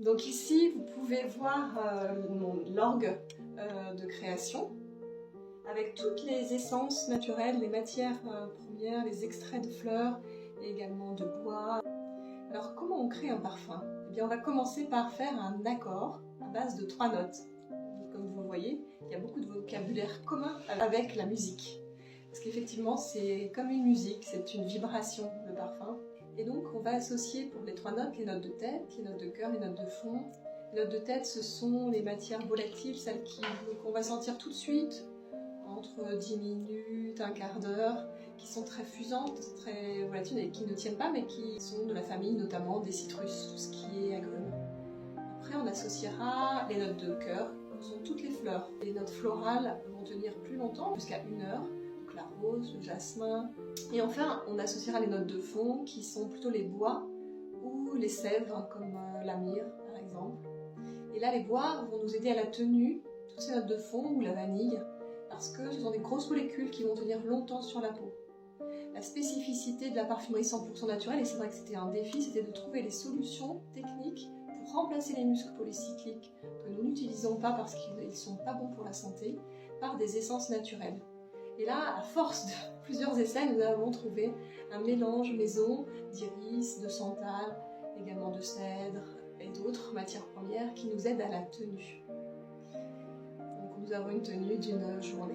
Donc ici, vous pouvez voir l'orgue de création, avec toutes les essences naturelles, les matières premières, les extraits de fleurs, et également de bois. Alors comment on crée un parfum? Eh bien, on va commencer par faire un accord à base de 3 notes. Comme vous voyez, il y a beaucoup de vocabulaire commun avec la musique. Parce qu'effectivement, c'est comme une musique, c'est une vibration, le parfum. Et donc, on va associer pour les 3 notes, les notes de tête, les notes de cœur, les notes de fond. Les notes de tête, ce sont les matières volatiles, celles qu'on va sentir tout de suite, entre 10 minutes, un quart d'heure, qui sont très fusantes, très volatiles et qui ne tiennent pas, mais qui sont de la famille notamment des citrus, tout ce qui est agrumes. Après, on associera les notes de cœur, ce sont toutes les fleurs. Les notes florales vont tenir plus longtemps, jusqu'à 1 heure. Donc la rose, le jasmin. Et enfin, on associera les notes de fond, qui sont plutôt les bois ou les sèves, comme la myrrhe par exemple. Et là, les bois vont nous aider à la tenue, toutes ces notes de fond, ou la vanille, parce que ce sont des grosses molécules qui vont tenir longtemps sur la peau. La spécificité de la parfumerie 100% naturelle, et c'est vrai que c'était un défi, c'était de trouver les solutions techniques pour remplacer les muscs polycycliques que nous n'utilisons pas parce qu'ils ne sont pas bons pour la santé, par des essences naturelles. Et là, à force de plusieurs essais, nous avons trouvé un mélange maison d'iris, de santal, également de cèdre et d'autres matières premières qui nous aident à la tenue. Donc nous avons une tenue d'une journée.